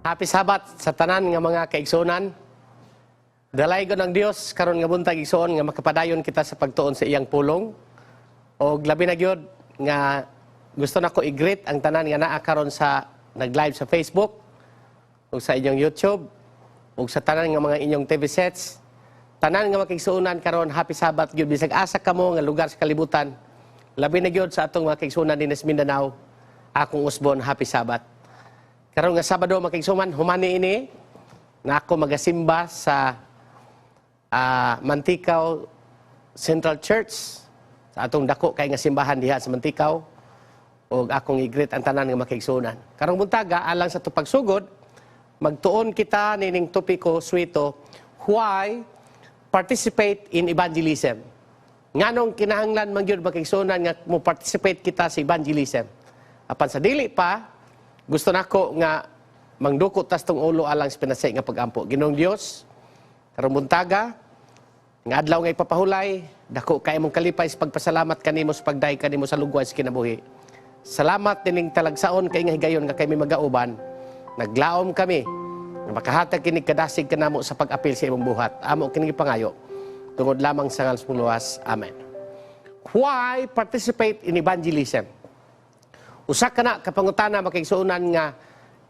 Happy Sabat sa tanan nga mga kaigsunan. Dalay ko ng Dios karon nga buntag igsuon nga makapadayon kita sa pagtuon sa iyang pulong. O labi na gyud nga gusto nako i-greet ang tanan nga naa karon sa nag-live sa Facebook o sa inyong YouTube o sa tanan nga mga inyong TV sets. Tanan nga makaigsunan karon Happy Sabat gyud bisag asa kamo nga lugar sa kalibutan. Labi na gyud sa atong mga kaigsunan dinis Mindanao. Akong usbon Happy Sabat. Karon nga Sabado makigsuman, humani ini na ako magasimba sa Mantikaw Central Church sa atong dako kay nga simbahan diha sa Mantikaw ug akong i-greet ang tanan nga makigsunan. Karong buntaga alang sa pagsugod, magtuon kita nining topiko suito, why participate in evangelism. Nganong kinahanglan man gyud makigsunan nga mo participate kita sa evangelism. Apan sa dili pa gusto nako nga mangdukot tas tong ulo alang sa pinasay nga pagampo. Ginoong Dios, karong buntaga, nga adlaw nga ipapahulay, dako kay imong kalipay sa pagpasalamat kanimo sa pagday kanimo sa lugwa sa kinabuhi. Salamat dining talagsaon kay nga higayon nga kay mi magauban. Naglaom kami nga makahatag kini kadasig kanamo sa pag-apil sa imong buhat. Amo kini pangayo. Tungod lamang sa ngalan sa luwas. Amen. Why participate in evangelism? Usa ka na kapangutana makigsuonan nga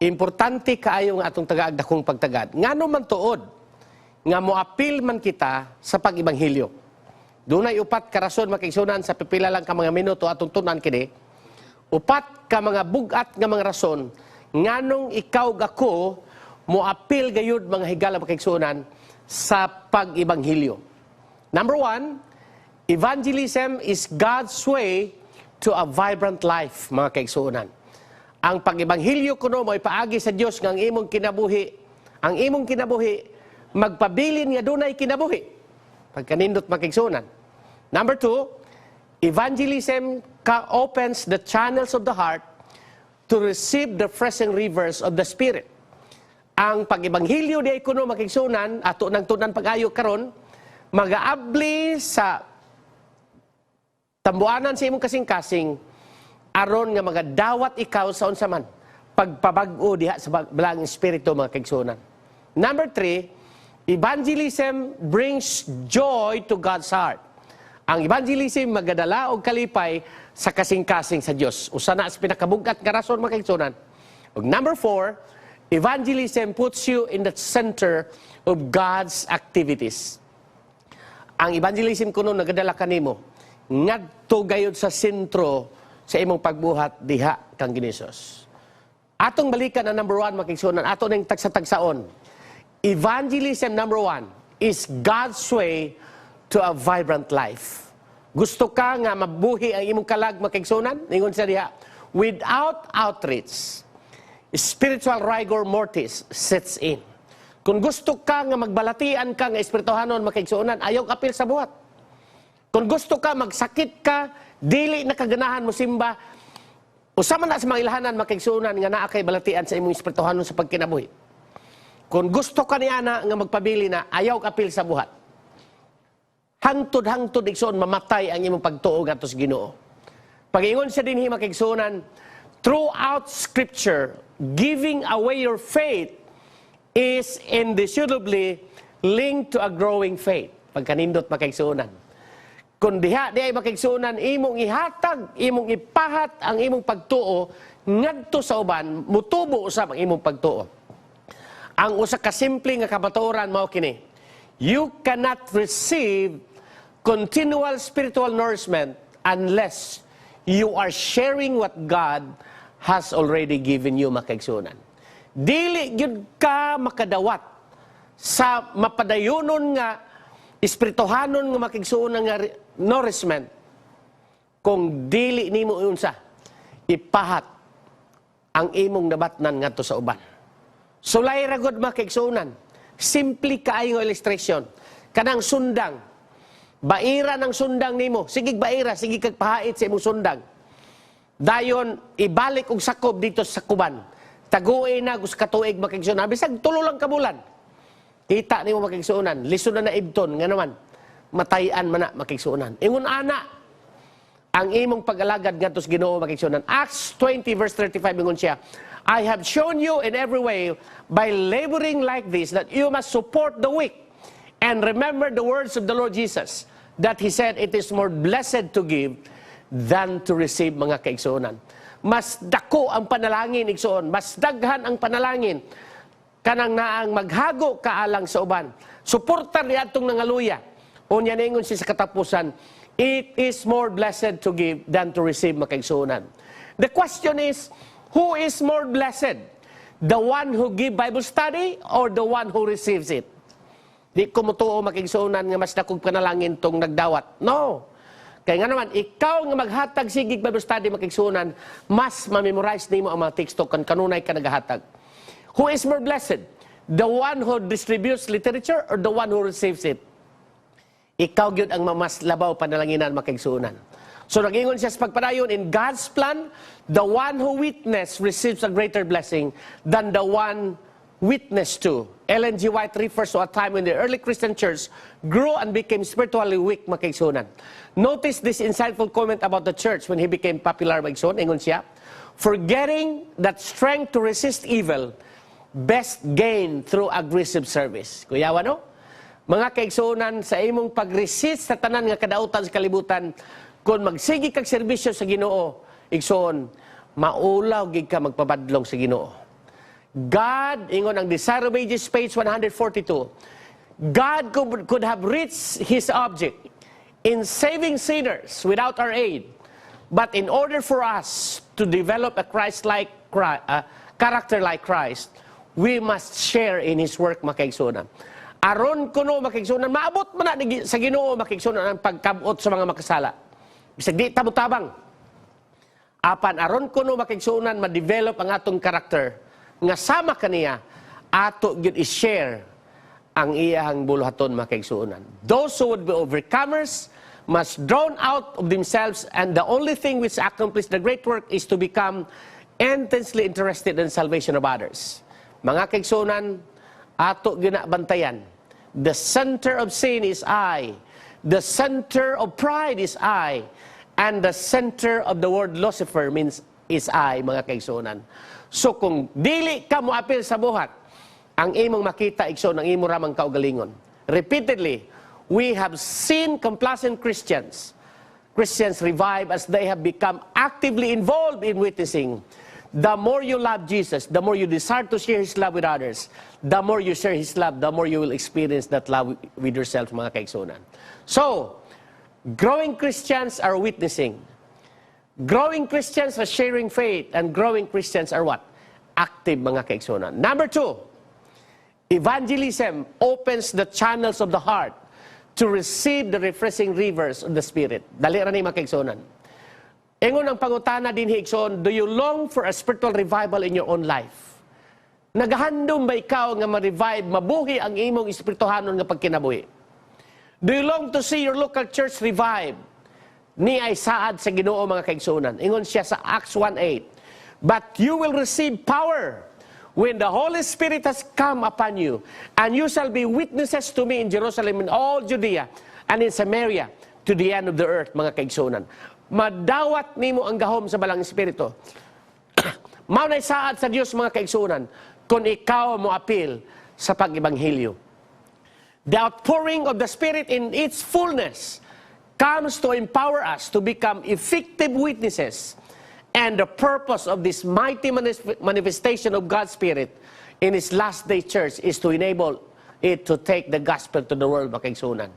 importante kaayo nga atong tagaagdakong pagtagad. Ngano man tuod nga moapil man kita sa pag-ebanghelyo. Dunay upat ka rason makigsuonan sa pipila lang ka mga minuto atong tunan kini. Upat ka mga bugat nga mga rason nganong ikaw gako moapil gayud mga higala makigsuonan sa pag-ebanghelyo. Number 1, evangelism is God's way to a vibrant life, mga kaigsuonan. Ang pag-ebanghelyo kuno mo ipaagi sa Dios nga ang imong kinabuhi magpabilin nga dunay kinabuhi. Pagkanindot makigsuonan. Number 2, evangelism opens the channels of the heart to receive the refreshing rivers of the Spirit. Ang pag-ebanghelyo di kuno makigsuonan ato nang tunan pag-ayo karon magaabli sa tambuanan sa imong kasing-kasing aron nga magadawat ikaw sa unsa man pagpabag-o diha sa balaang espiritu mga kaigsuonan. Number 3, evangelism brings joy to God's heart. Ang evangelism magadala og kalipay sa kasing-kasing sa Dios. Usa na sa pinakabugat nga rason mga kaigsuonan. Ug number 4, evangelism puts you in the center of God's activities. Ang evangelism kuno nagadala kanimo ngadto gayud sa sentro sa imong pagbuhat diha kang Ginisos. Atong balikan ang number 1 makigsuonan, ato ning tagsa-tagsaon. Evangelism number 1 is God's way to a vibrant life. Gusto ka nga mabuhi ang imong kalag makigsuonan? Ningon siya diha, without outreach, spiritual rigor mortis sets in. Kung gusto ka nga magbalatian ka nga espirituhanon makigsuonan, ayaw kapil sa buhat. Kung gusto ka, magsakit ka, dili na kaganahan mo simba, usama na sa mga ilahanan makigsuonan nga naa kay balatian sa imong espirituhanon sa pagkinabuhi. Kung gusto ka niya na nga magpabili na, ayaw kapil sa buhat. Hangtod-hangtod igsoon, mamatay ang imong pagtuo nga to sa Ginoo. Pag-ingon siya din makigsuonan, throughout Scripture, giving away your faith is indissolubly linked to a growing faith. Pagkanindot makigsuonan. Kung diha ay makigsuonan, imong ihatag, imong ipahat ang imong pagtuo ngadto sa uban, mutubo usab ang imong pagtuo. Ang usa ka simple nga kabatuoran mao kini. You cannot receive continual spiritual nourishment unless you are sharing what God has already given you makigsuonan. Dili gyud ka makadawat sa mapadayonon nga espirituhanon nga makigsuonan nga nourishment kung dili nimo unsa ipahat ang imong nabatnan ngadto sa uban. Sulay ra gud makigsuonan. Simple kaayo illustration. Kanang sundang. Baira ng sundang nimo. Sige baira, sige kag pahait sa imong sundang. Dayon ibalik og sakob dito sa kuban. Taguin na gus katuig makigsuonan. Bisag tulo lang ka bulan. Kita nimo makigsuonan. Lisod na ibton nga naman. Matayan man na makigsuonan. Ingon ana ang imong pag-alagad ngadto sa Ginoo makigsuonan. Acts 20 verse 35 ingon siya, I have shown you in every way by laboring like this that you must support the weak. And remember the words of the Lord Jesus, that He said, it is more blessed to give than to receive, mga kaigsuonan. Mas dako ang panalangin, igsuon. Mas daghan ang panalangin. Kanang naang maghago kaalang sa uban. Suportar niya itong nangaluya. Unya ningon siya sa katapusan, it is more blessed to give than to receive, mga kaigsuonan. The question is, who is more blessed? The one who give Bible study or the one who receives it? Di ko mutuo makigsuonan nga mas dakog panalangin tong nagdawat. No. Kaya nga naman, ikaw nga maghatag sigig Bible study makigsuonan, mas ma-memorize nimo ang mga teksto kan kanunay ka nagahatag. Who is more blessed? The one who distributes literature or the one who receives it? Ikaw gyud ang mas labaw panalanginan makigsuonan. So nag-ingon siya sa pagpadayon, in God's plan, the one who witness receives a greater blessing than the one witnessed to. Ellen G. White refers to a time when the early Christian church grew and became spiritually weak, makigsuonan. Notice this insightful comment about the church when he became popular, makigsuon. Ingon siya, forgetting that strength to resist evil best gained through aggressive service. Kuyawa, no? Mga kaigsuonan, sa imong pag-resist sa tanan nga kadautan sa kalibutan, kung magsigi kag serbisyo sa Ginoo, igsoon, maulaw gid ka magpabadlong sa Ginoo. God, ingon ang Desire of Ages, page 142, God could have reached His object in saving sinners without our aid. But in order for us to develop a Christ-like character like Christ, we must share in His work, makaigsunan. Aron kuno makaigsunan, maabot man na sa Ginoo makaigsunan ang pagkabot sa mga makasala. Bisag di tabang-tabang. Apan aron kuno makaigsunan ma-develop ang atong karakter nga sama kaniya ato gyud i-share ang iyang buluhaton makaigsuonan. Those who would be overcomers must drown out of themselves, and the only thing which accomplishes the great work is to become intensely interested in salvation of others. Mga kaigsuonan, ato ginabantayan. The center of sin is I. The center of pride is I. And the center of the word Lucifer means is I, mga kaigsuonan. So kung dili ka mo apil sa buhat, ang imong makita igsoon ang imo ramang kaugalingon. Repeatedly, we have seen complacent Christians revive as they have become actively involved in witnessing. The more you love Jesus, the more you desire to share His love with others, the more you share His love, the more you will experience that love with yourself, mga kaigsuonan. So, growing Christians are witnessing. Growing Christians are sharing faith, and growing Christians are what? Active, mga kaigsuonan. Number 2, evangelism opens the channels of the heart to receive the refreshing rivers of the Spirit. Dali ra ni mga kaigsuonan. Ingon ang pangutana din higson, do you long for a spiritual revival in your own life? Nagahandom ba ikaw nga ma-revive, mabuhi ang imong espirituhanon nga pagkinabuhi? Do you long to see your local church revive? Ni ay saad sa Ginoo, mga kaigsuonan. Ingon siya sa Acts 1:8. But you will receive power when the Holy Spirit has come upon you, and you shall be witnesses to me in Jerusalem, in all Judea, and in Samaria, to the end of the earth, mga kaigsuonan. Madawat nimo ang gahom sa balang espiritu. Maunay saad sa Dios, mga kaigsuonan, kung ikaw mo apil sa pag-ibanghilyo. The outpouring of the Spirit in its fullness comes to empower us to become effective witnesses. And the purpose of this mighty manifestation of God's Spirit in His last day church is to enable it to take the gospel to the world, makaigsunan.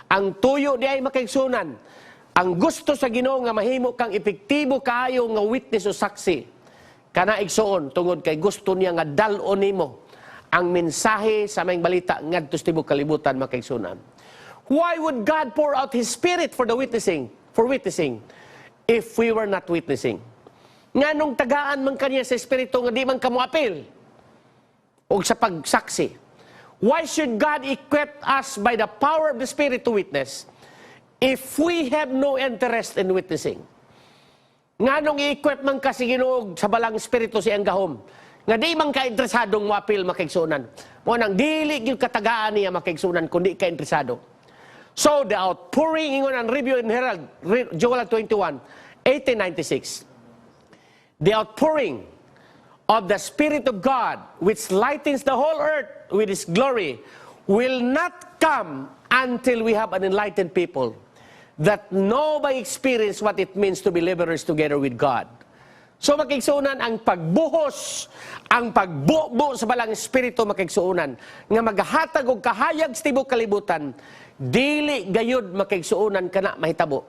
Ang tuyo di ay makaigsunan. Ang gusto sa Ginoo nga mahimo kang epektibo kaayo nga witness o saksi. Kana igsuon tungod kay gusto niya nga dal-on nimo ang mensahe sa maayong balita ngadto sa tibuok kalibutan, makaigsunan. Why would God pour out His Spirit for witnessing, if we were not witnessing? Nganong tagaan man kaniya sa Espiritu nga di man kamuapil o sa pagsaksi? Why should God equip us by the power of the Spirit to witness if we have no interest in witnessing? Nganong i-equip man ka si Ginoo sa balang Espiritu siyang gahom nga di man ka interesadong muapil, makaigsunan? Mo nang dili gyud katagaan niya, makaigsunan, kundi ka interesado. So the outpouring, ingon ang Review and Herald, Joel 21, 1896. The outpouring of the Spirit of God, which lightens the whole earth with His glory, will not come until we have an enlightened people that know by experience what it means to be laborers together with God. So makigsuunan ang pagbuhos, ang pagbubo sa balang Espiritu makigsuunan, nga maghatag og kahayag sa tibuok kalibutan, dili gayud makigsuunan kana mahitabo.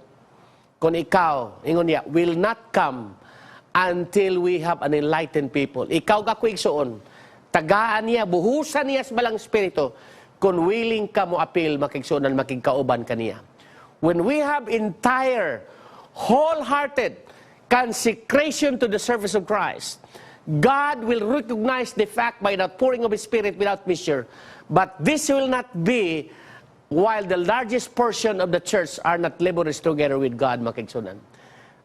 Kung ikaw, ingon niya, will not come until we have an enlightened people. Ikaw ako igsuon, tagaan niya, buhusan niya sa balang Espiritu, kung willing ka mo apil makigsuunan, makigkauban kaniya. When we have entire, wholehearted consecration to the service of Christ, God will recognize the fact by the pouring of His Spirit without measure. But this will not be while the largest portion of the church are not laborers together with God, makigsunan.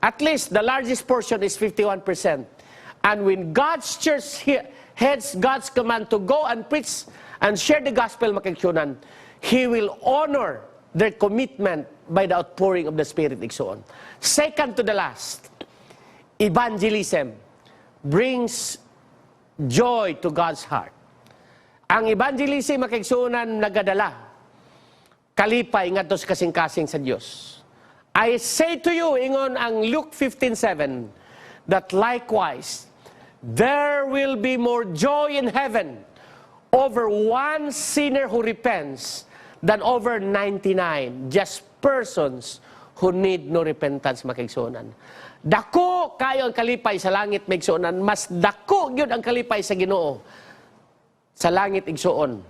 At least the largest portion is 51%. And when God's church heeds God's command to go and preach and share the gospel, makigsunan, He will honor their commitment by the outpouring of the Spirit, igsuon. Second to the last, evangelism brings joy to God's heart. Ang evangelism, makigsuunan, nagadala kalipay ngadto sa kasing-kasing sa Dios. I say to you, ingon ang Luke 15:7, that likewise there will be more joy in heaven over one sinner who repents than over 99 just persons who need no repentance, makigsuonan. Dako kayo ang kalipay sa langit, maigsuonan, mas dako gyud ang kalipay sa Ginoo sa langit, igsuon,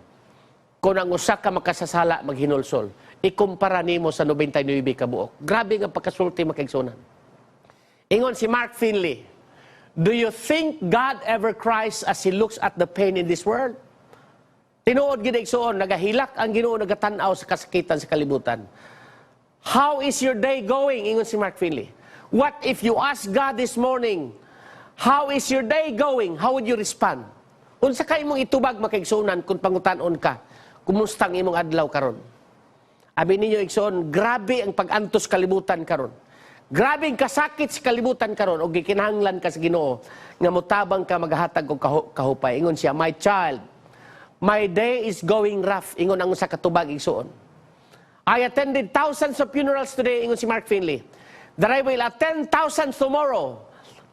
kung ang usa ka makasasala maghinulsol. Ikumpara nimo sa 99 ka buok. Grabe nga pagkasulti, makigsuonan. Ingon si Mark Finley, do you think God ever cries as He looks at the pain in this world? Tinuod gid igsuon, nagahilak ang Ginoo, nagatanaw sa kasakitan sa kalibutan. How is your day going? Ingon si Mark Finley. What if you ask God this morning, how is your day going? How would you respond? Unsa kay imong itubag, makigsuonan, kung pangutan-on ka, kumusta ang imong adlaw karon? Abi ninyo igsuon, grabe ang pag-antos kalibutan karon. Grabe ang kasakit sa kalibutan karon, og gikinahanglan ka sa Ginoo nga motabang ka maghatag og kahupay. Ingon siya, my child, my day is going rough. Ingon ang usa ka tubag, igsuon. I attended thousands of funerals today, ingon si Mark Finley, that I will attend thousands tomorrow.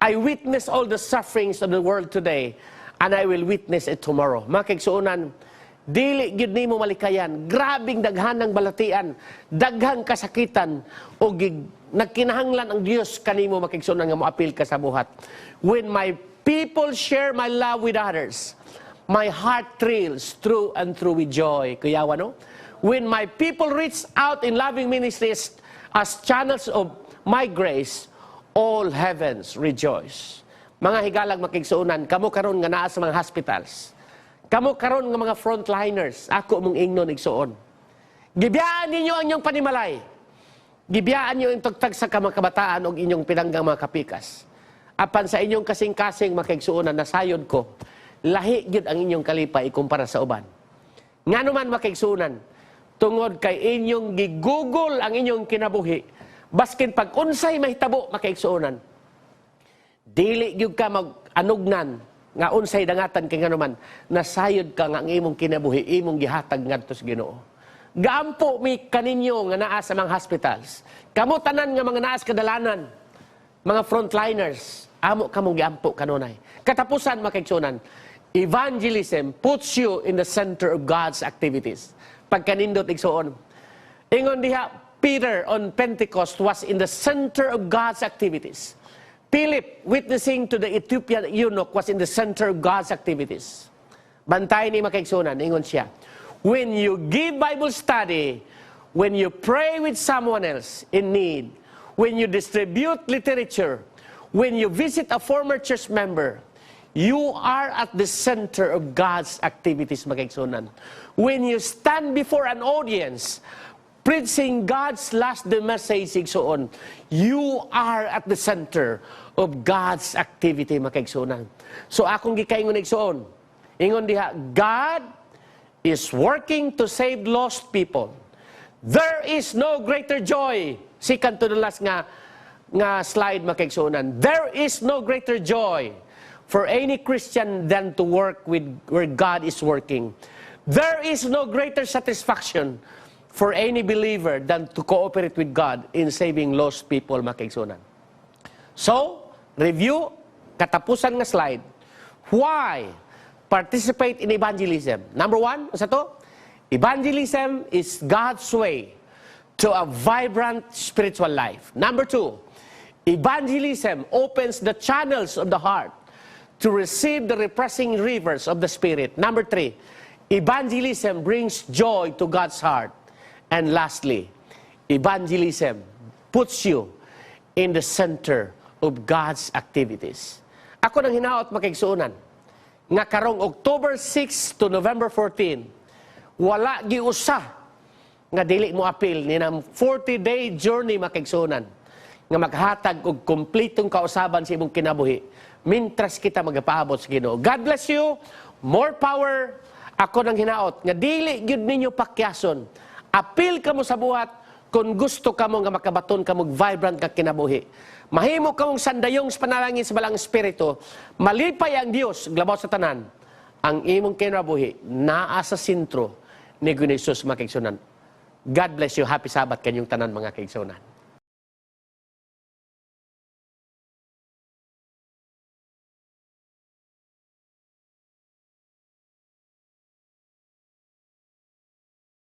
I witness all the sufferings of the world today, and I will witness it tomorrow. Makigsuonan, dili gyud nimo malikayan, grabing daghanang balatian, daghang kasakitan, o nagkinahanglan ang Dios kanimo, makigsuonan nga moapil ka sa buhat. When my people share my love with others, my heart thrills through and through with joy. Kuyawa, no? When my people reach out in loving ministries as channels of my grace, all heavens rejoice. Mga higalag, makigsuunan, kamo karon nga naa sa mga hospitals, kamo karon nga mga frontliners, ako mong ingnon igsuon. Gibiyaan ninyo ang inyong panimalay. Gibiyaan niyo ang tugtag sa kamakabataan o inyong pinanggang mga kapikas. Apan sa inyong kasing-kasing makigsuunan, nasayod ko, lahi gyud ang inyong kalipay ikumpara sa uban. Nganuman, makigsuunan, tungod kay inyong gigugol ang inyong kinabuhi, baskin pag unsay mahitabo, makigsuunan, dili gyud ka mag-anugnan nga unsay dangatan kay nganuman, nasayod ka nga ang imong kinabuhi, imong gihatag ngadto sa Ginoo. Gaampo mi kaninyo nga naa sa mga hospitals, kamo tanan nga mga naa sa kadalanan, mga frontliners, amo kamong giampo kanunay. Katapusan, makigsuunan, evangelism puts you in the center of God's activities. Pagkanindot igsuon, ingon diha, Peter on Pentecost was in the center of God's activities. Philip, witnessing to the Ethiopian eunuch, was in the center of God's activities. Bantay ni makigsunan, ingon siya, when you give Bible study, when you pray with someone else in need, when you distribute literature, when you visit a former church member, you are at the center of God's activities, makigsunan. When you stand before an audience, preaching God's last day message, igsuon, you are at the center of God's activity, makigsunan. So akong gikaingon igsuon, ingon diha, God is working to save lost people. There is no greater joy. Second to the last nga slide, makigsunan. There is no greater joy for any Christian than to work with where God is working. There is no greater satisfaction for any believer than to cooperate with God in saving lost people, mga kaigsunan. So, review, katapusan nga slide. Why participate in evangelism? Number one, sa to? Evangelism is God's way to a vibrant spiritual life. Number two, evangelism opens the channels of the heart to receive the refreshing rivers of the Spirit. Number three, evangelism brings joy to God's heart. And lastly, evangelism puts you in the center of God's activities. Ako nang hinaot makigsuunan, nga karong October 6 to November 14, wala giusa nga dili mo apil ni ng 40-day journey makigsuunan nga maghatag og kumpletong kausaban sa imong kinabuhi mintras kita magapaabot sa Ginoo. God bless you. More power. Ako nang hinaot nga dili gyud ninyo pakyason. Apil kamo sa buhat kung gusto kamo nga makabaton kamo vibrant ka kinabuhi. Mahimo kamong sandayong sa panalangin sa balang espiritu. Malipay ang Dios glabaw sa tanan. Ang imong kinabuhi naa sa sentro ni Jesus makigsunan. God bless you. Happy Sabbath kanyong tanan mga kaigsunan.